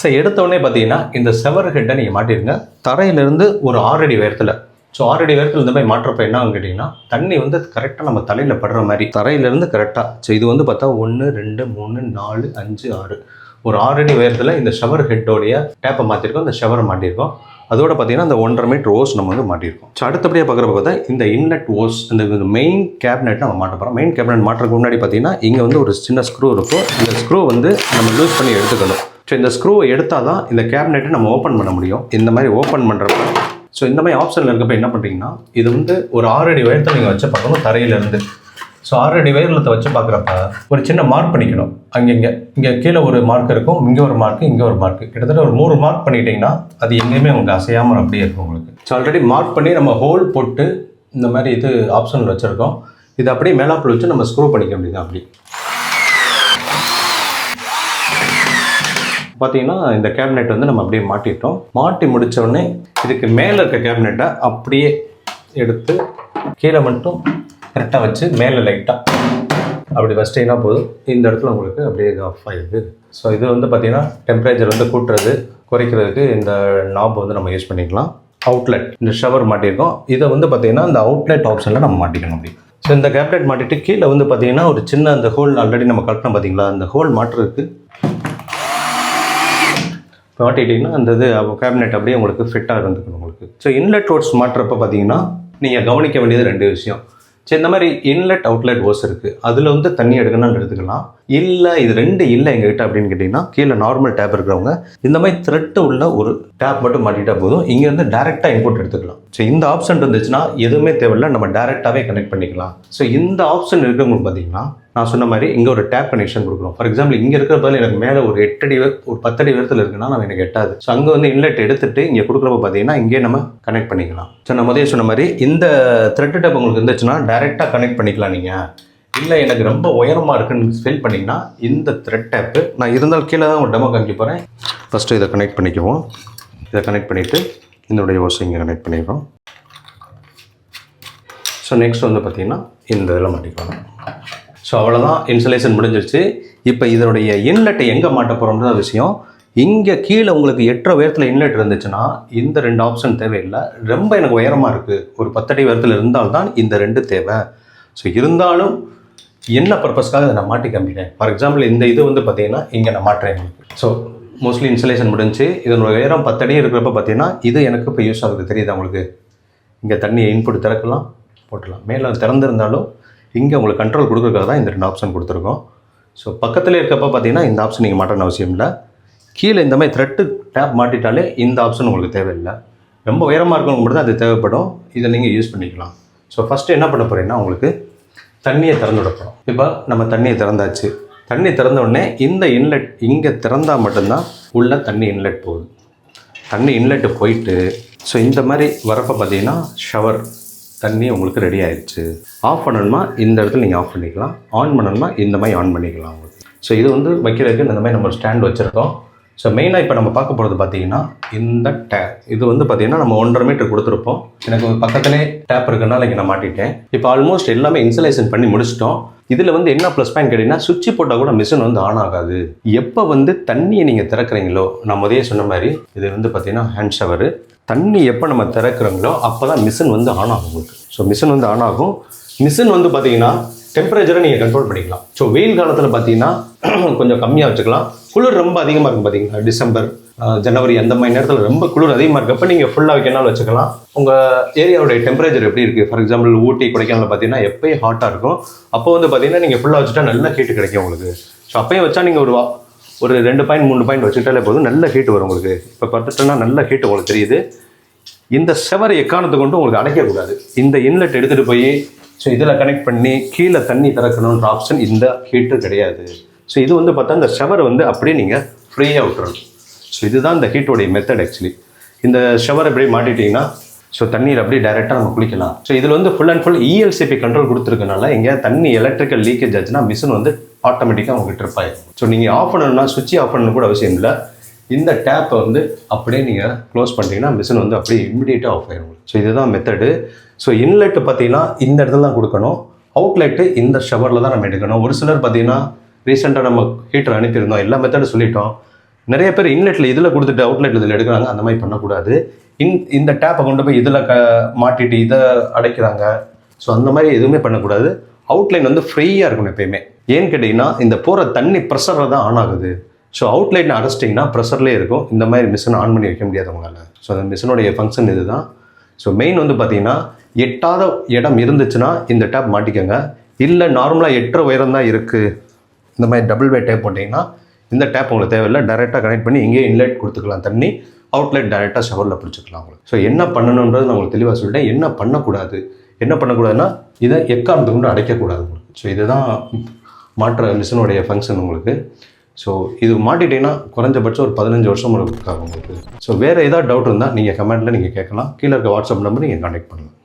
So எடுத்தோடனே பார்த்தீங்கன்னா இந்த ஷவர் ஹெட்டை நீங்கள் மாட்டிருங்க தரையிலேருந்து ஒரு 6 அடி உயரத்தில். ஸோ 6 அடி உயரத்தில் இந்த மாதிரி மாற்றப்போ என்ன ஆகும் கேட்டிங்கன்னா தண்ணி வந்து கரெக்டாக நம்ம தலையில் படுற மாதிரி தரையிலேருந்து கரெக்டாக. ஸோ இது வந்து பார்த்தா 1 2 3 4 5 6 ஒரு 6 அடி உயரத்தில் இந்த ஷவர் ஹெட்டோடைய டேப்பை மாற்றிருக்கோம், இந்த ஷவரை மாட்டியிருக்கோம். அதோட பார்த்தீங்கன்னா இந்த 1.5 மீட்டர் ஓஸ் நம்ம வந்து மாட்டியிருக்கோம். ஸோ அடுத்தபடியாக பார்க்குறப்ப பார்த்தா இந்த இன்லெட் ஓஸ் இந்த மெயின் கேபினெட் நம்ம மாட்ட போகிறோம். மெயின் கேபினெட் மாட்டுறதுக்கு முன்னாடி பார்த்தீங்கன்னா இங்கே வந்து ஒரு சின்ன ஸ்க்ரூ இருக்கும். இந்த ஸ்க்ரூ வந்து நம்ம லூஸ் பண்ணி எடுத்துக்கணும். ஸோ இந்த ஸ்க்ரூவை எடுத்தால் தான் இந்த கேபினெட்டை நம்ம ஓப்பன் பண்ண முடியும். இந்த மாதிரி ஓப்பன் பண்ணுறப்ப ஸோ இந்த மாதிரி ஆப்ஷனில் இருக்கப்போ என்ன பண்ணுறீங்கன்னா இது வந்து ஒரு 6 அடி உயரத்தை நீங்கள் வச்சு பார்க்கணும் தரையிலேருந்து. ஸோ 6 அடி உயரத்தை வச்சு பார்க்குறப்ப ஒரு சின்ன மார்க் பண்ணிக்கணும். இங்கே கீழே ஒரு மார்க் இருக்கும், இங்கே ஒரு மார்க்கு, இங்கே ஒரு மார்க்கு, கிட்டத்தட்ட ஒரு 3 மார்க் பண்ணிட்டீங்கன்னா அது எங்கேயுமே உங்களுக்கு அசையாமல் அப்படியே இருக்கும் உங்களுக்கு. ஸோ ஆல்ரெடி மார்க் பண்ணி நம்ம ஹோல் போட்டு இந்த மாதிரி இது ஆப்ஷனில் வச்சுருக்கோம். இது அப்படியே மேலாப்பில் வச்சு நம்ம ஸ்க்ரூ பண்ணிக்க முடியுது. அப்படி பார்த்தீங்கன்னா இந்த கேபினெட் வந்து நம்ம அப்படியே மாட்டிட்டோம். மாட்டி முடித்த உடனே இதுக்கு மேலே இருக்க கேபினெட்டை அப்படியே எடுத்து கீழே மட்டும் கரெக்டாக வச்சு மேலே லைட்டாக அப்படி வச்சிட்டிங்கன்னா போதும். இந்த இடத்துல உங்களுக்கு அப்படியே இது ஆஃப் ஆகிடுது. ஸோ இது வந்து பார்த்திங்கன்னா டெம்பரேச்சர் வந்து கூட்டுறது குறைக்கிறதுக்கு இந்த நாப் வந்து நம்ம யூஸ் பண்ணிக்கலாம். அவுட்லெட் இந்த ஷவர் மாட்டியிருக்கோம். இதை வந்து பார்த்திங்கன்னா இந்த அவுட்லெட் ஆப்ஷனில் நம்ம மாட்டிக்கணும் அப்படி. ஸோ இந்த கேபினெட் மாட்டிட்டு கீழே வந்து பார்த்திங்கன்னா ஒரு சின்ன அந்த ஹோல் ஆல்ரெடி நம்ம கலெக்டோம் பார்த்தீங்களா, அந்த ஹோல் மாட்டுறதுக்கு மாட்டிட்டிங்கன்னா அந்த இது கேபினெட் அப்படியே உங்களுக்கு ஃபிட்டாக இருந்துக்கணும் உங்களுக்கு. ஸோ இன்லெட் ஓஸ் மாட்டுறப்ப பார்த்தீங்கன்னா நீங்கள் கவனிக்க வேண்டியது 2 விஷயம். சரி, இந்த மாதிரி இன்லெட் அவுட்லெட் ஓஸ் இருக்குது, அதில் வந்து தண்ணி எடுக்கணும்னு எடுத்துக்கலாம். இல்லை இது 2 இல்லை எங்ககிட்ட அப்படின்னு கேட்டிங்கன்னா கீழே நார்மல் டேப் இருக்கிறவங்க இந்த மாதிரி த்ரெட்டு உள்ள ஒரு டேப் மட்டும் மாட்டிட்டா போதும். இங்கேருந்து டேரெக்டாக இன்புட் எடுத்துக்கலாம். ஸோ இந்த ஆப்ஷன் இருந்துச்சுன்னா எதுவுமே தேவையில்லை, நம்ம டேரெக்டாகவே கனெக்ட் பண்ணிக்கலாம். ஸோ இந்த ஆப்ஷன் இருக்கிறவங்களுக்கு பார்த்தீங்கன்னா நான் சொன்ன மாதிரி இங்கே ஒரு டேப் கனெக்ஷன் கொடுக்குறோம். ஃபார் எக்ஸாம்பிள் இங்கே இருக்கிற பதில் எனக்கு மேலே ஒரு 8 அடி ஒரு 10 அடி உயரத்தில் இருக்குன்னா நம்ம எனக்கு எட்டாது. ஸோ அங்கே வந்து இன்லெட் எடுத்துகிட்டு இங்கே கொடுக்குறப்ப பார்த்தீங்கன்னா இங்கே நம்ம கனெக்ட் பண்ணிக்கலாம். ஸோ நான் முதல்ல சொன்ன மாதிரி இந்த த்ரெட் டேப் உங்களுக்கு இருந்துச்சுன்னா டேரெக்டாக கனெக்ட் பண்ணிக்கலாம். நீங்கள் இல்லை எனக்கு ரொம்ப உயரமாக இருக்குன்னு ஃபீல் பண்ணிங்கன்னா இந்த த்ரெட் டேப்பு நான் இருந்தால் கீழே தான் ஒரு டெமோ காமிக்க போகிறேன். ஃபஸ்ட்டு இதை கனெக்ட் பண்ணிக்குவோம். இதை கனெக்ட் பண்ணிவிட்டு இதனுடைய ஓசை இங்கே கனெக்ட் பண்ணிடுறோம். ஸோ நெக்ஸ்ட் வந்து பார்த்திங்கன்னா இந்த இதில் மாட்டிக்கலாம். ஸோ அவ்வளோதான், இன்சுலேஷன் முடிஞ்சிருச்சு. இப்போ இதனுடைய இன்லெட்டை எங்கே மாட்ட போகிறோம்ன்ற விஷயம். இங்கே கீழே உங்களுக்கு 8 உயரத்தில் இன்லெட் இருந்துச்சுன்னா இந்த 2 ஆப்ஷன் தேவையில்லை. ரொம்ப எனக்கு உயரமாக இருக்குது, ஒரு 10 அடி உயரத்தில் இருந்தால்தான் இந்த 2 தேவை. ஸோ இருந்தாலும் என்ன பர்பஸ்க்காக அதை நான் மாட்டி காமிக்கிறேன். ஃபார் எக்ஸாம்பிள் இந்த இது வந்து பார்த்தீங்கன்னா இங்கே நான் மாட்டுறேன் உங்களுக்கு. ஸோ மோஸ்ட்லி இன்சுலேஷன் முடிஞ்சு இதனுடைய உயரம் 10 அடி இருக்கிறப்ப பார்த்தீங்கன்னா இது எனக்கு இப்போ யூஸ் ஆகுது. தெரியுது உங்களுக்கு? இங்கே தண்ணியை இன்புட் திறக்கலாம், போட்டலாம். மேலே திறந்துருந்தாலும் இங்கே உங்களுக்கு கண்ட்ரோல் கொடுக்குறதுக்காக தான் இந்த 2 ஆப்ஷன் கொடுத்துருக்கோம். ஸோ பக்கத்தில் இருக்கப்போ பார்த்தீங்கன்னா இந்த ஆப்ஷன் நீங்கள் மாட்டணும் அவசியம் இல்லை. கீழே இந்த மாதிரி த்ரெட்டு டேப் மாட்டிட்டாலே இந்த ஆப்ஷன் உங்களுக்கு தேவையில்லை. ரொம்ப உயரமாக இருக்கவங்க மட்டும் தான் அது தேவைப்படும். இதை நீங்கள் யூஸ் பண்ணிக்கலாம். ஸோ ஃபஸ்ட்டு என்ன பண்ண போகிறீங்கன்னா உங்களுக்கு தண்ணியை திறந்து விடப்போம். இப்போ நம்ம தண்ணியை திறந்தாச்சு. தண்ணி திறந்த உடனே இந்த இன்லெட் இங்கே திறந்தால் மட்டும்தான் உள்ள தண்ணி இன்லெட் போகுது. தண்ணி இன்லெட்டு போயிட்டு ஸோ இந்த மாதிரி வரப்போ பார்த்தீங்கன்னா ஷவர் தண்ணி உங்களுக்கு ரெடி ஆயிடுச்சு. ஆஃப் பண்ணணுமா இந்த இடத்துல நீங்கள் ஆஃப் பண்ணிக்கலாம், ஆன் பண்ணணுமா இந்த மாதிரி ஆன் பண்ணிக்கலாம் உங்களுக்கு. ஸோ இது வந்து வைக்கிறதுக்கு இந்த மாதிரி நம்ம ஸ்டாண்ட் வச்சுருக்கோம். ஸோ மெயினாக இப்போ நம்ம பார்க்க போகிறது பார்த்தீங்கன்னா இந்த டேப். இது வந்து பார்த்தீங்கன்னா நம்ம 1.5 மீட்டர் கொடுத்துருப்போம். எனக்கு பக்கத்துலேயே டேப் இருக்கிறனால இங்கே நான் மாட்டிட்டேன். இப்போ ஆல்மோஸ்ட் எல்லாமே இன்சுலேஷன் பண்ணி முடிச்சிட்டோம். இதில் வந்து என்ன ப்ளஸ் பாயிண்ட் கேட்டிங்கன்னா சுவிட்ச் போட்டால் கூட மிஷின் வந்து ஆன் ஆகாது. எப்போ வந்து தண்ணியை நீங்கள் திறக்கிறீங்களோ, நான் முதலே சொன்ன மாதிரி இது வந்து பார்த்தீங்கன்னா ஹேண்ட் ஷவரு. தண்ணி எப்போ நம்ம திறக்கிறோங்களோ அப்போ தான் மிஷின் வந்து ஆன் ஆகும் உங்களுக்கு. ஸோ மிஷின் வந்து ஆன் ஆகும். மிஷின் வந்து பார்த்தீங்கன்னா டெம்பரேச்சரை நீங்கள் கண்ட்ரோல் பண்ணிக்கலாம். ஸோ வெயில் காலத்தில் பார்த்தீங்கன்னா கொஞ்சம் கம்மியாக வச்சுக்கலாம். குளிர் ரொம்ப அதிகமாக இருக்கும் பார்த்தீங்கன்னா டிசம்பர் ஜனவரி அந்த மாதிரி நேரத்தில் ரொம்ப குளிர் அதிகமாக இருக்கப்போ நீங்கள் ஃபுல்லாக வைக்கனாலும் வச்சுக்கலாம். உங்கள் ஏரியாவுடைய டெம்பரேச்சர் எப்படி இருக்குது, ஃபார் எக்ஸாம்பிள் ஊட்டி கொடைக்கானல் பார்த்தீங்கன்னா எப்போயும் ஹாட்டாக இருக்கும். அப்போ வந்து பார்த்தீங்கன்னா நீங்கள் ஃபுல்லாக வச்சுட்டா நல்ல ஹீட்டு கிடைக்கும் உங்களுக்கு. ஸோ அப்போயும் வச்சா நீங்கள் ஒரு 2 பாயிண்ட் 3 பாயிண்ட் வச்சுக்கிட்டாலே போதும், நல்ல ஹீட்டு வரும் உங்களுக்கு. இப்போ பார்த்துட்டோன்னா நல்ல ஹீட்டு உங்களுக்கு தெரியுது. இந்த ஷவர் எக்காரணத்தை கொண்டு உங்களுக்கு அடைக்கக்கூடாது. இந்த இன்லெட் எடுத்துகிட்டு போய் ஸோ இதில் கனெக்ட் பண்ணி கீழே தண்ணி திறக்கணுன்ற ஆப்ஷன் இந்த ஹீட்டு கிடையாது. ஸோ இது வந்து பார்த்தா இந்த ஷவர் வந்து அப்படியே நீங்கள் ஃப்ரீயாக விட்டுறணும். ஸோ இதுதான் இந்த ஹீட்டோடைய மெத்தட் ஆக்சுவலி. இந்த ஷவர் எப்படி மாட்டிட்டிங்கன்னா ஸோ தண்ணீர் அப்படியே டைரெக்டாக நம்ம குளிக்கலாம். ஸோ இதில் வந்து full and full ELCP control கொடுத்துருக்கனால எங்கேயா தண்ணி எலக்ட்ரிக்கல் லீக்கேஜ் ஆச்சுன்னா மிஷின் வந்து ஆட்டோமேட்டிக்காக உங்களுக்கு ட்ரிப் ஆகிடும். ஸோ நீங்கள் ஆஃப் பண்ணணும்னா சுவிட்ச் ஆஃப் பண்ணணும் கூட அவசியம் இல்லை. இந்த டேப்பை வந்து அப்படியே நீங்கள் க்ளோஸ் பண்ணிட்டீங்கன்னா மிஷின் வந்து அப்படியே இமிடியேட்டாக ஆஃப் ஆகிடும். ஸோ இதுதான் மெத்தடு. ஸோ இன்லெட்டு பார்த்தீங்கன்னா இந்த இடத்துல தான் கொடுக்கணும். அவுட்லெட்டு இந்த ஷவரில் தான் நம்ம எடுக்கணும். ஒரு சிலர் பார்த்தீங்கன்னா ரீசெண்டாக நம்ம ஹீட்டர் அனுப்பியிருந்தோம், எல்லா மெத்தடும் சொல்லிட்டோம். நிறைய பேர் இன்லெட்டில் இதில் கொடுத்துட்டு அவுட்லெட் இதில் எடுக்கிறாங்க. அந்த மாதிரி பண்ணக்கூடாது. இந்த டேப்பை கொண்டு போய் இதில் மாட்டிட்டு இதை அடைக்கிறாங்க. ஸோ அந்த மாதிரி எதுவுமே பண்ணக்கூடாது. அவுட்லைன் வந்து ஃப்ரீயாக இருக்கணும் எப்பயுமே. ஏன்னு கேட்டிங்கன்னா இந்த போகிற தண்ணி ப்ரெஷரில் தான் ஆன் ஆகுது. ஸோ அவுட்லைன் அடைச்சிட்டிங்கன்னா ப்ரெஷர்லேயே இருக்கும். இந்த மாதிரி மிஷினை ஆன் பண்ணி வைக்க முடியாது உங்களால். ஸோ அந்த மிஷினுடைய ஃபங்க்ஷன் இது தான். ஸோ மெயின் வந்து பார்த்தீங்கன்னா எட்டாத இடம் இருந்துச்சுன்னா இந்த டேப் மாட்டிக்கோங்க. இல்லை நார்மலாக எட்டுற உயரம் தான் இருக்குது, இந்த மாதிரி டபுள் வே டேப் போட்டிங்கன்னா இந்த டேப் உங்களுக்கு தேவையில்லை. டைரெக்டாக கனெக்ட் பண்ணி இங்கேயே இன்லெட் கொடுத்துக்கலாம் தண்ணி, அவுட்லெட் டைரெக்டாக ஷவரில் பிடிச்சிக்கலாம் உங்களுக்கு. ஸோ என்ன பண்ணணுன்றது நான் உங்களுக்கு தெளிவாக சொல்லிட்டேன். என்ன பண்ணக்கூடாதுன்னா இதை எக்காரணத்துக்கு கொண்டு அடைக்கக்கூடாது உங்களுக்கு. ஸோ இதுதான் மாற்ற மிஷினுடைய ஃபங்க்ஷன் உங்களுக்கு. ஸோ இது மாட்டிட்டீங்கன்னா குறைஞ்சபட்சம் ஒரு 15 வருஷம் உங்களுக்கு. ஸோ வேறு ஏதாவது டவுட் இருந்தால் நீங்கள் கமெண்ட்டில் நீங்கள் கேட்கலாம். கீழே இருக்க வாட்ஸ்அப் நம்பர் நீங்கள் கான்டாக்ட் பண்ணலாம்.